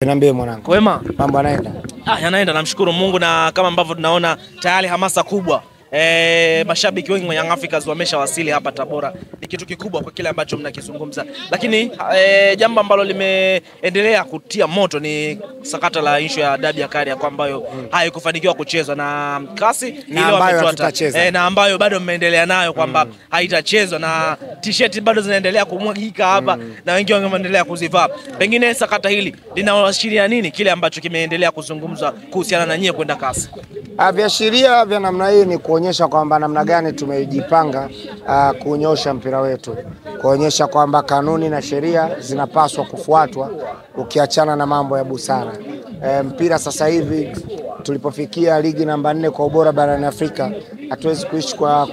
Niambie mwanangu. Kwema? Mambo yanaenda? Yanaenda, namshukuru Mungu, na kama ambavyo tunaona tayari hamasa kubwa. Mashabiki wengi wa Young Africans wameshawasili hapa Tabora. Ni kitu kikubwa kwa kile ambacho mnakizungumza. Lakini jambo ambalo limeendelea kutia moto ni sakata la issue ya dabi ya Kariakoo ambayo haikufanikiwa kuchezwa na kasi ile wametuata. Na ambayo bado mmeendelea nayo kwamba haitachezwa, na t-shirt bado zinaendelea kumwagika hapa na wengi wanaendelea kuzivaa. Pengine sakata hili linaashiria nini kile ambacho kimeendelea kuzungumzwa kuhusiana na nyie kwenda kasi? Viashiria vya namna hii ni kuonyesha kwamba namna gani tumejipanga kunyosha mpira wetu, kuonyesha kwamba kanuni na sheria zinapaswa kufuatwa ukiachana na mambo ya busara. Mpira sasa hivi tulipofikia ligi namba 4 kwa ubora barani Afrika, hatuwezi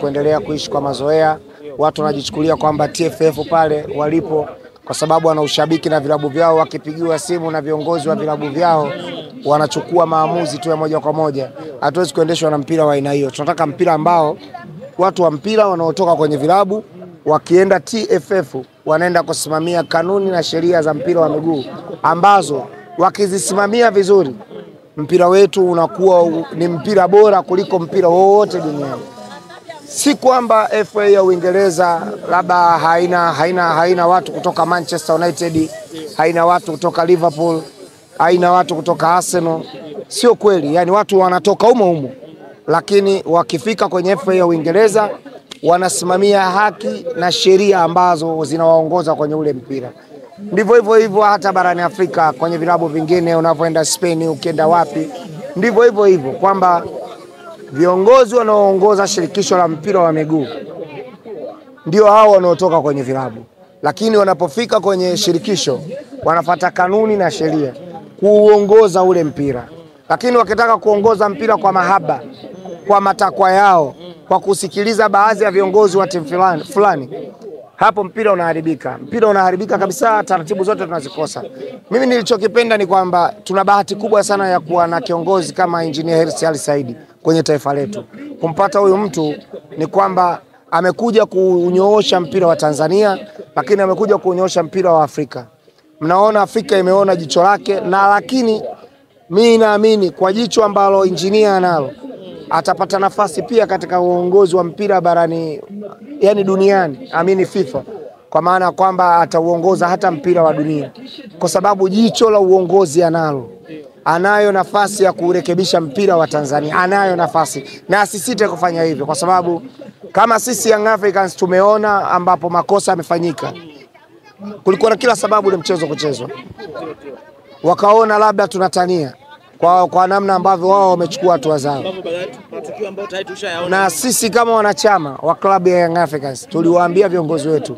kuendelea kuishi kwa mazoea. Watu wanajichukulia kwamba TFF pale walipo kwa sababu wana ushabiki na vilabu vyao, wakipigiwa simu na viongozi wa vilabu vyao wanachukua maamuzi tu ya moja kwa moja. Hatuwezi kuendeshwa na mpira wa aina hiyo. Tunataka mpira ambao watu wa mpira wanaotoka kwenye vilabu wakienda TFF wanaenda kusimamia kanuni na sheria za mpira wa miguu, ambazo wakizisimamia vizuri mpira wetu unakuwa ni mpira bora kuliko mpira wowote duniani. Si kwamba FA ya Uingereza labda haina watu kutoka Manchester United, haina watu kutoka Liverpool, haina watu kutoka Arsenal. Sio kweli, yani watu wanatoka humo, lakini wakifika kwenye FA ya Uingereza wanasimamia haki na sheria ambazo zinawaongoza kwenye ule mpira. Ndivyo hivyo hata barani Afrika kwenye vilabu vingine, unapoenda Spain, ukienda wapi, ndivyo hivyo kwamba viongozi wanaoongoza shirikisho la mpira wa miguu ndio hao wanaotoka kwenye vilabu, lakini wanapofika kwenye shirikisho wanafuata kanuni na sheria kuongoza ule mpira. Lakini wakitaka kuongoza mpira kwa mahaba, kwa matakwa yao, kwa kusikiliza baadhi ya viongozi wa timu fulani, hapo mpira unaharibika. Mpira unaharibika kabisa, taratibu zote tunazikosa. Mimi nilichokipenda ni kwamba tuna bahati kubwa sana ya kuwa na kiongozi kama Engineer Hersi Ali Said kwenye taifa letu. Kumpata huyu mtu ni kwamba amekuja kunyoosha mpira wa Tanzania, lakini amekuja kunyoosha mpira wa Afrika. Mnaona Afrika imeona jicho lake, na lakini mimi naamini kwa jicho ambalo Engineer analo atapata nafasi pia katika uongozi wa mpira barani, yani duniani, amini FIFA, kwa maana kwamba atauongoza hata mpira wa dunia, kwa sababu jicho la uongozi analo. Anayo nafasi ya kurekebisha mpira wa Tanzania, anayo nafasi, na asisite kufanya hivyo, kwa sababu kama sisi Young Africans tumeona ambapo makosa yamefanyika. Kulikuwa na kila sababu ile mchezo kuchezwa, wakaona labda tunatania kwa namna ambavyo wao wamechukua hatua zao. Na sisi kama wanachama wa klabu ya Young Africans tuliwaambia viongozi wetu,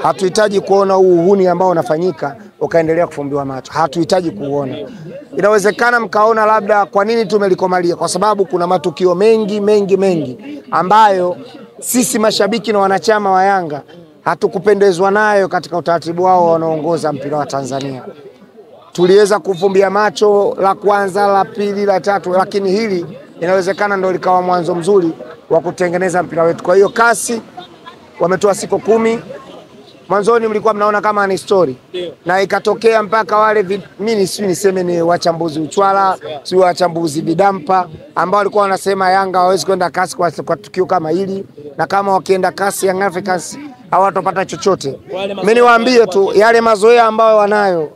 hatuhitaji kuona uhuni ambao unafanyika ukaendelea kufumbiwa macho. Hatuhitaji kuona. Inawezekana mkaona labda kwa nini tumelikomalia, kwa sababu kuna matukio mengi ambayo sisi mashabiki na wanachama wa Yanga hatukupendezwa nayo katika utaratibu wao wanaoongoza mpira wa Tanzania. Tuliweza kufumbia macho la kwanza, la pili, la tatu, lakini hili inawezekana ndio likawa mwanzo mzuri wa kutengeneza mpira wetu. Kwa hiyo kasi wametoa siku 10. Mwanzoni mlikuwa mnaona kama ni story, na ikatokea mpaka wale mimi niseme ni wachambuzi uchwala, si wachambuzi bidampa, ambao walikuwa wanasema Yanga hawezi kwenda kasi kwa tukio kama hili, na kama wakienda kasi Young Africans hawatapata chochote. Mimi niwaambie tu yale mazoea ambayo wanayo,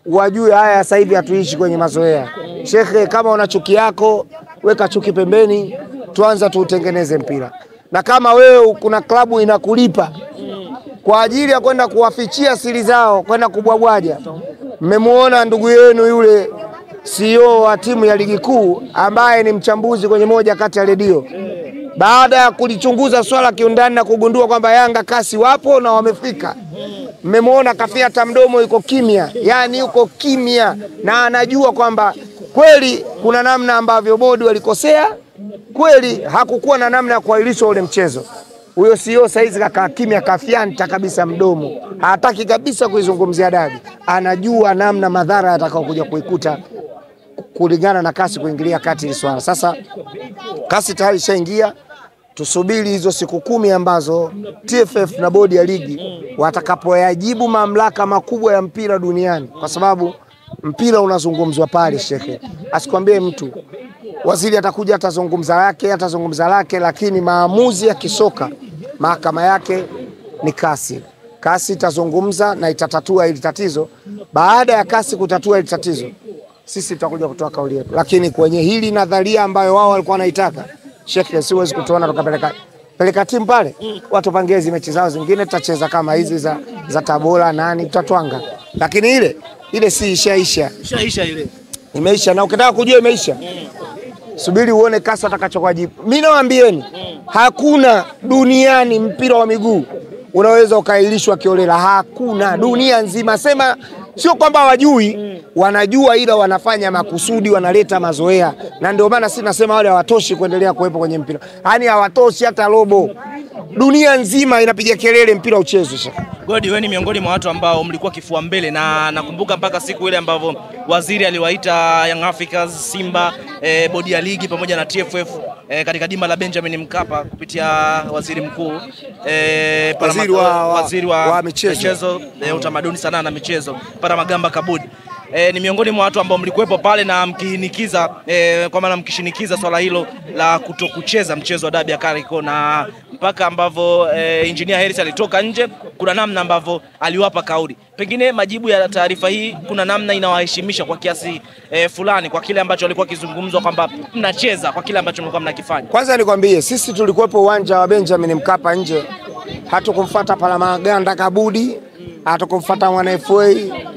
wajue haya sasa hivi hatuishi kwenye mazoea. Shekhe, kama una chuki yako weka chuki pembeni, tuanza tuutengeneze mpira. Na kama wewe kuna klabu inakulipa kwa ajili ya kwenda kuwafichia siri zao, kwenda kubwabwaja, mmemuona ndugu yenu yule CEO wa timu ya ligi kuu ambaye ni mchambuzi kwenye moja kati ya redio, baada ya kulichunguza swala kiundani na kugundua kwamba Yanga kasi wapo na wamefika, mmemuona kafia tamdomo yuko kimya, yani yuko kimya, na anajua kwamba kweli kuna namna ambavyo bodi walikosea, kweli hakukuwa na namna ya kuahirisha ule mchezo. Huyo CEO saizi kaka kimya, kafianta kabisa mdomo, hataki kabisa kuizungumzia dabi. Anajua namna madhara yatakao kuja kuikuta kulingana na kasi kuingilia kati ile swala. Sasa kasi tayari shaingia, tusubiri hizo siku 10 ambazo TFF na bodi ya ligi watakapoyajibu mamlaka makubwa ya mpira duniani, kwa sababu mpira unazungumzwa pale shekhe. Asikwambie mtu waziri atakuja atazungumza lake, lakini maamuzi ya kisoka mahakama yake ni kasi. Kasi itazungumza na itatatua hili tatizo. Baada ya kasi kutatua hili tatizo, sisi tutakuja kutoa kauli yetu. Lakini kwenye hili nadharia ambayo wao walikuwa wanaitaka, shekhe, siwezi kutuona tukapeleka timu pale. Watu pangezi mechi zao zingine tutacheza kama hizi za Tabora nani tutatwanga. Lakini ile si ishaisha ile. Imeisha, na ukitaka kujua imeisha, subiri uone kasi atakachokujibu. Mimi nawaambieni, hakuna duniani mpira wa miguu unaweza ukailishwa kiolela. Hakuna dunia nzima. Sema sio kwamba wajui, wanajua, ila wanafanya makusudi, wanaleta mazoea. Na ndio maana sisi nasema wale hawatoshi kuendelea kuwepo kwenye mpira. Yaani hawatoshi hata robo. Dunia nzima inapiga kelele mpira uchezwe. Godi, wewe ni miongoni mwa watu ambao mlikuwa kifua mbele, na nakumbuka mpaka siku ile ambavyo waziri aliwaita Young Africans, Simba, bodi ya ligi pamoja na TFF katika dimba la Benjamin Mkapa kupitia waziri mkuu, waziri wa michezo, utamaduni, sanaa na michezo, Paramagamba Kabudi. Ni miongoni mwa watu ambao mlikuwepo pale na mkihinikiza, kwa maana mkishinikiza swala hilo la kutokucheza mchezo wa dabi ya Kariakoo, na mpaka ambavyo Engineer Harris alitoka nje, kuna namna ambavyo aliwapa kauli. Pengine majibu ya taarifa hii kuna namna inawaheshimisha kwa kiasi fulani kwa kile ambacho walikuwa kizungumzwa kwamba mnacheza kwa kile ambacho mlikuwa mnakifanya. Kwanza nikwambie, sisi tulikuwepo uwanja wa Benjamin Mkapa nje. Hatukumfuata Palamagamba Kabudi, hatukumfuata Mwana FA,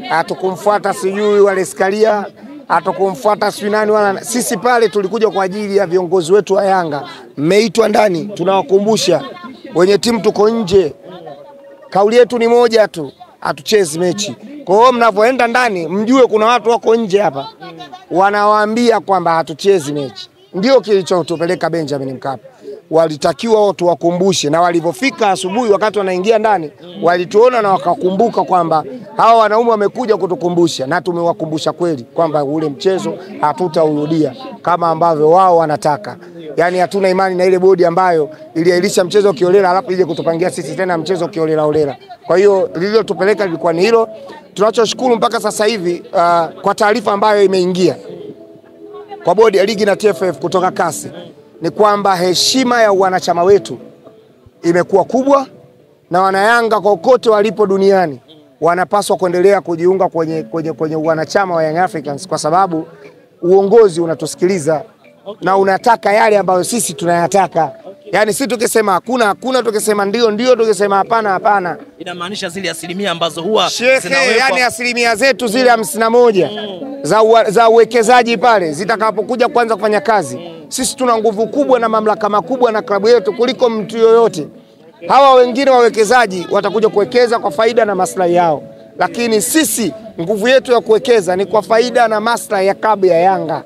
hatukumfuata sijui wale Skalia, hatukumfuata Swinani wala. Sisi pale tulikuja kwa ajili ya viongozi wetu wa Yanga. Mmeitwa ndani, tunawakumbusha wenye timu tuko nje. Kauli yetu ni moja tu, hatuchezi mechi. Kwa hiyo mnapoenda ndani mjue kuna watu wako nje hapa wanawaambia kwamba hatuchezi mechi. Ndio kilichotupeleka Benjamin Mkapa. Walitakiwa watu wakumbushe, na walipofika asubuhi wakati wanaingia ndani walituona na wakakumbuka kwamba hawa wanaume wamekuja kutukumbusha, na tumewakumbusha kweli kwamba ule mchezo hatutaurudia kama ambavyo wao wanataka. Yaani hatuna imani na ile bodi ambayo iliahirisha mchezo kiolela alafu ije kutupangia sisi tena mchezo kiolela. Kwa hiyo lililotupeleka lilikuwa ni hilo. Tunachoshukuru mpaka sasa hivi kwa taarifa ambayo imeingia kwa bodi ya ligi na TFF kutoka kasi, ni kwamba heshima ya wanachama wetu imekuwa kubwa, na wanayanga kokote walipo duniani wanapaswa kuendelea kujiunga kwenye wanachama wa Young Africans, kwa sababu uongozi unatusikiliza na unataka yale ambayo sisi tunayataka. Yaani sisi tukisema hakuna, tukisema ndio, tukisema hapana. Inamaanisha zile asilimia ambazo huwa zinawekwa, yani asilimia zetu zile 51 za uwekezaji pale zitakapokuja kwanza kufanya kazi, sisi tuna nguvu kubwa na mamlaka makubwa na klabu yetu kuliko mtu yoyote. Hawa wengine wawekezaji watakuja kuwekeza kwa faida na maslahi yao, lakini sisi nguvu yetu ya kuwekeza ni kwa faida na maslahi ya klabu ya Yanga.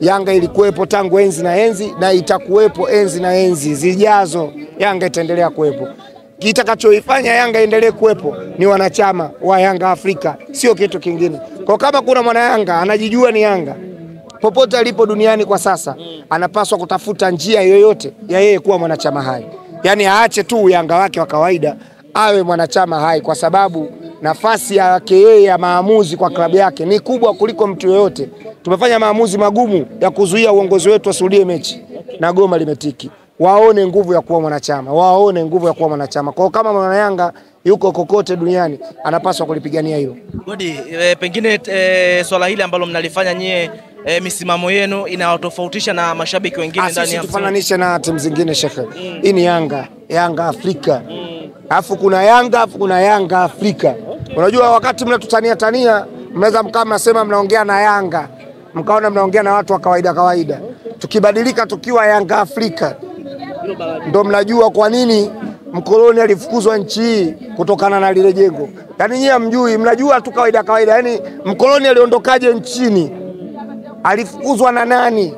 Yanga ilikuwepo tangu enzi na enzi, na itakuwepo enzi na enzi zijazo. Yanga itaendelea kuwepo. Kitakachoifanya Yanga endelee kuwepo ni wanachama wa Yanga Afrika, sio kitu kingine. Kwa kama kuna mwana Yanga anajijua ni Yanga, popote alipo duniani kwa sasa, anapaswa kutafuta njia yoyote ya yeye kuwa mwanachama hai. Yaani aache tu Yanga wake wa kawaida, awe mwanachama hai, kwa sababu nafasi yake yeye ya maamuzi kwa klabu yake ni kubwa kuliko mtu yoyote. Tumefanya maamuzi magumu ya kuzuia uongozi wetu wasudie mechi na goma limetiki. Waone nguvu ya kuwa mwanachama. Kwa kama mwana Yanga yuko kokote duniani anapaswa kulipigania hilo. Godi, pengine swala hile ambalo mnalifanya nyie, misimamo yenu inawatofautisha na mashabiki wengine ndani ya tufananisha na timu zingine shekhe. Hii ni Yanga Afrika. Alafu kuna Yanga Afrika. Unajua wakati mnatutania mnaweza mkama mnasema mnaongea na Yanga, mkaona mnaongea na watu wa kawaida. Tukibadilika tukiwa Yanga Afrika, ndo mnajua kwa nini mkoloni alifukuzwa nchi hii kutokana na lile jengo. Yaani nyie mjui, mnajua tu kawaida. Yaani mkoloni aliondokaje nchini? Alifukuzwa na nani?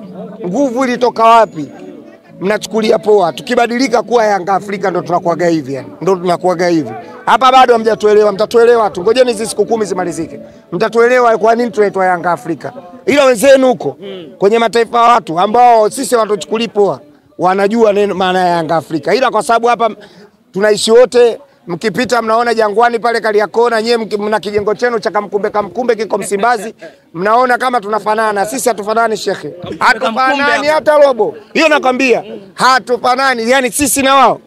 Nguvu ilitoka wapi? Mnachukulia poa. Tukibadilika kuwa Yanga Afrika ndo tunakuaga hivi yani. Ndo tunakuaga hivi. Hapa bado hamjatuelewa, mtatuelewa tu. Ngojeni hizi siku 10 zimalizike. Mtatuelewa kwa nini tunaitwa Yanga Afrika. Ila wenzenu huko kwenye mataifa ya watu ambao sisi watuchukulia poa, wanajua neno maana ya Yanga Afrika. Ila kwa sababu hapa tunaishi wote Mkipita mnaona Jangwani pale Kariakoo, na nyewe mna kijengo chenu cha Kamkumbe kiko Msimbazi, mnaona kama tunafanana. Sisi hatufanani shekhe. Hatufanani hata robo. Hiyo nakwambia. Hatufanani, yani sisi na wao.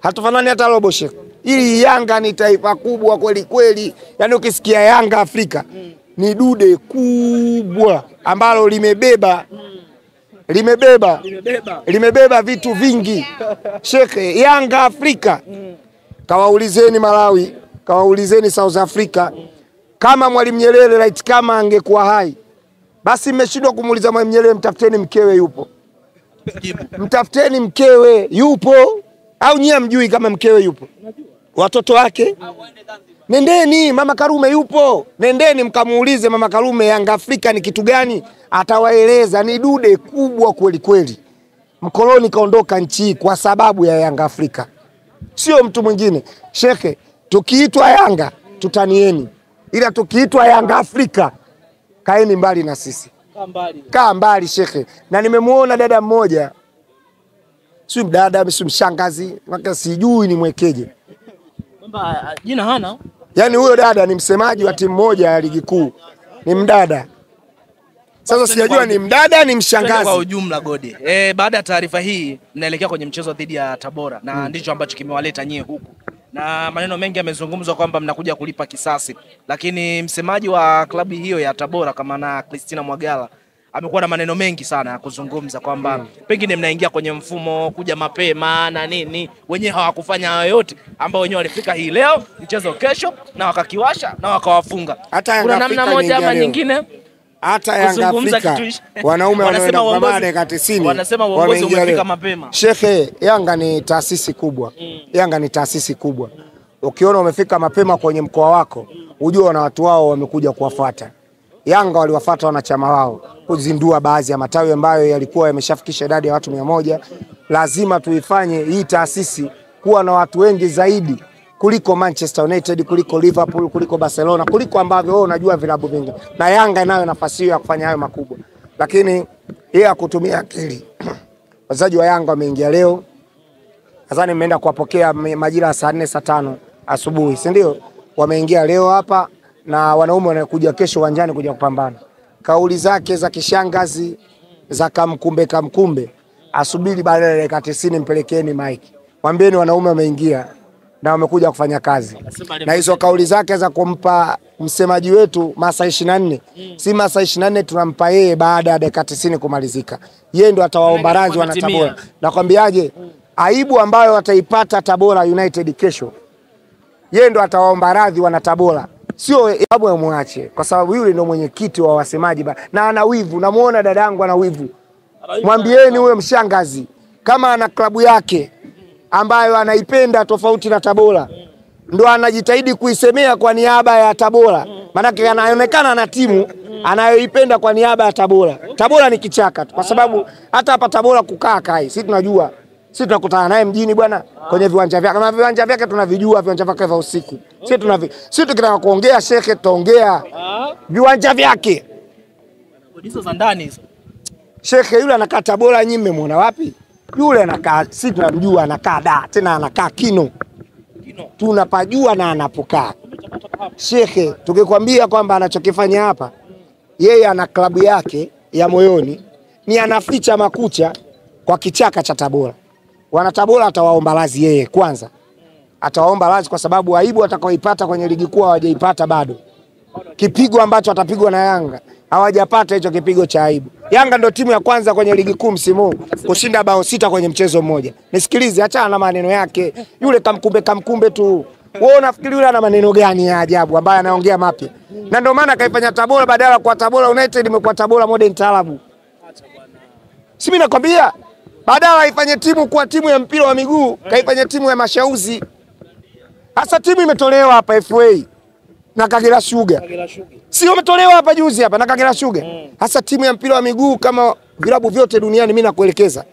Hatufanani hata robo shekhe. Hili Yanga ni taifa kubwa kweli kweli. Yani ukisikia Yanga Afrika ni dude kubwa ambalo limebeba vitu vingi. Shekhe, Yanga Afrika. Kawaulizeni Malawi, kawaulizeni South Africa. Kama Mwalimu Nyerere right kama angekuwa hai, basi mmeshindwa kumuuliza Mwalimu Nyerere mtafuteni mkewe yupo. Mtafuteni mkewe yupo, au nyie mjui kama mkewe yupo? Watoto wake? Nendeni, Mama Karume yupo. Nendeni mkamuulize Mama Karume Yanga Afrika ni kitu gani, atawaeleza. Ni dude kubwa kweli kweli. Mkoloni kaondoka nchi kwa sababu ya Yanga Afrika, sio mtu mwingine. Shekhe, tukiitwa Yanga tutanieni, ila tukiitwa Yanga Afrika kaeni mbali na sisi. Kaa mbali shekhe. Na nimemuona dada mmoja, si dada, si mshangazi, mpaka sijui ni mwekeje. Kwamba jina hana. Yaani huyo dada ni msemaji wa timu moja ya ligi kuu. Ni mdada. Sasa sijajua ni mdada ni mshangazi. Kwa ujumla Godi. Baada ya taarifa hii mnaelekea kwenye mchezo dhidi ya Tabora na ndicho ambacho kimewaleta nyie huku. Na maneno mengi yamezungumzwa kwamba mnakuja kulipa kisasi. Lakini msemaji wa klabu hiyo ya Tabora kama na Christina Mwagala amekuwa na maneno mengi sana ya kuzungumza kwamba pengine mnaingia kwenye mfumo kuja mapema na nini. Wenyewe hawakufanya hayo yote ambao wenyewe walifika hii leo mchezo kesho na wakakiwasha na wakawafunga. Kuna namna moja ama nyingine hata Yanga Afrika wanaume wanaenda kupambana dakika 90. Wanasema uongozi umefika mapema. Shekhe, Yanga ni taasisi kubwa. Yanga ni taasisi kubwa. Ukiona umefika mapema kwenye mkoa wako, ujue na watu wao wamekuja kuwafuata. Yanga waliwafuata wanachama wao kuzindua baadhi ya matawi ambayo yalikuwa yameshafikisha idadi ya watu 100. Lazima tuifanye hii taasisi kuwa na watu wengi zaidi kuliko Manchester United, kuliko Liverpool, kuliko Barcelona, kuliko ambavyo wewe unajua vilabu vingi. Na Yanga inayo nafasi ya kufanya hayo makubwa. Lakini yeye akutumia akili. Wachezaji wa Yanga wameingia leo. Nadhani nimeenda kuwapokea majira ya saa 4 saa 5 asubuhi, si ndio? Wameingia leo hapa na wanaume wanakuja kesho uwanjani kuja kupambana. Kauli zake za kishangazi za kamkumbe asubiri baada ya dakika 90 mpelekeni Mike. Mwambieni wanaume wameingia na wamekuja kufanya kazi. Na hizo kauli zake za kumpa msemaji wetu masaa 24, si masaa 24 tunampa yeye baada ya dakika 90 kumalizika. Yeye ndo atawaomba radhi wana Tabora. Nakwambiaje, aibu ambayo wataipata Tabora United kesho, yeye ndo atawaomba radhi wana Tabora. Sio Abu amwache, kwa sababu yule ndo mwenyekiti wa wasemaji na ana wivu. Namuona dadangu ana wivu. Mwambieni huyo mshangazi kama ana klabu yake ambayo anaipenda tofauti na Tabora, ndo anajitahidi kuisemea kwa niaba ya Tabora. Maana anaonekana na timu anayoipenda kwa niaba ya Tabora. Tabora ni kichaka tu, kwa sababu hata hapa Tabora kukaa kai. Sisi tunajua. Sisi tunakutana naye mjini bwana kwenye viwanja vyake. Kama viwanja vyake tunavijua, viwanja vyake vya usiku. Sisi tukitaka kuongea shekhe tutaongea viwanja vyake. Hizo za ndani hizo. Shekhe yule anakaa Tabora, nyinyi mmemwona wapi? Yule anakaa, sisi tunamjua anakaa da, tena anakaa Kino. Tunapajua na anapokaa. Shekhe, tukikwambia kwamba anachokifanya hapa, yeye ana klabu yake ya moyoni, ni anaficha makucha kwa kichaka cha Tabora. Wana Tabora atawaomba radhi yeye kwanza. Atawaomba radhi kwa sababu aibu atakaoipata kwenye ligi kuu hawajaipata bado. Kipigo ambacho atapigwa na Yanga hawajapata hicho kipigo cha aibu. Yanga ndio timu ya kwanza kwenye ligi kuu msimu kushinda bao 6 kwenye mchezo mmoja. Nisikilize, achana na maneno yake. Yule kamkumbe tu. Wewe unafikiri yule ana maneno gani ya ajabu ambaye anaongea mapya? Na ndio maana kaifanya Tabora badala kwa Tabora United imekuwa Tabora Modern Taarabu. Si mimi nakwambia, badala ifanye timu kuwa timu ya mpira wa miguu, kaifanya timu ya mashauzi. Hasa timu imetolewa hapa FA na Kagera Sugar. Sio umetolewa hapa juzi hapa na Kagera Sugar. Hasa timu ya mpira wa miguu kama vilabu vyote duniani, mimi nakuelekeza.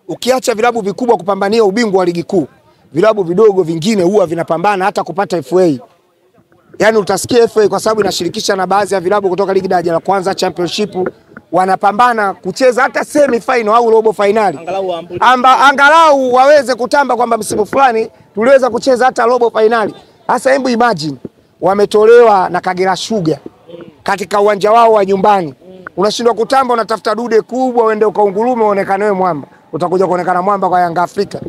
Ukiacha vilabu vikubwa kupambania ubingwa wa ligi kuu, vilabu vidogo vingine huwa vinapambana hata kupata FA. Yaani utasikia FA kwa sababu inashirikisha na baadhi ya vilabu kutoka ligi daraja la kwanza, championship, wanapambana kucheza hata semi final au robo finali. Angalau waweze kutamba kwamba msimu fulani tuliweza kucheza hata robo finali. Sasa hebu imagine wametolewa na Kagera Sugar katika uwanja wao wa nyumbani. Unashindwa kutamba, unatafuta dude kubwa uende ukaungurume uonekane wewe mwamba. Utakuja kuonekana mwamba kwa Yanga Afrika.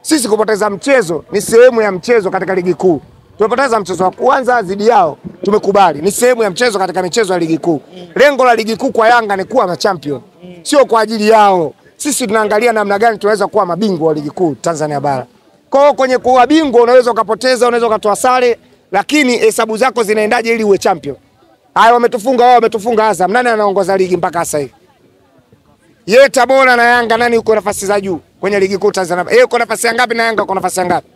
Sisi kupoteza mchezo ni sehemu ya mchezo katika ligi kuu. Tumepoteza mchezo wa kwanza dhidi yao, tumekubali. Ni sehemu ya mchezo katika michezo ya ligi kuu. Lengo la ligi kuu kwa Yanga ni kuwa machampion. Sio kwa ajili yao. Sisi tunaangalia namna gani tunaweza kuwa mabingwa wa ligi kuu Tanzania bara. Kwa hiyo kwenye kuwa bingwa unaweza ukapoteza, unaweza ukatoa sare, lakini hesabu zako zinaendaje ili uwe champion? Haya, wametufunga wao, wametufunga Azam. Nani anaongoza ligi mpaka sasa hivi? Yeye Tabora na Yanga nani uko nafasi za juu kwenye ligi kuu Tanzania? Yeye uko nafasi ya ngapi na Yanga uko nafasi ya ngapi?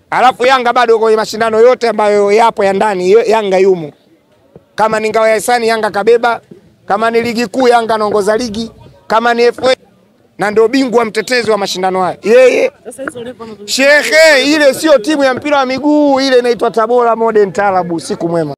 Alafu Yanga bado kwenye mashindano yote ambayo yapo ya ndani, Yanga yumo. Kama ni ngao ya hisani Yanga kabeba, kama ni ligi kuu Yanga anaongoza ligi, kama ni FA na ndio bingwa mtetezi wa mashindano haya. Yeye Shehe, ile sio timu ya mpira wa miguu, ile inaitwa Tabora Modern Taarabu. Siku mwema.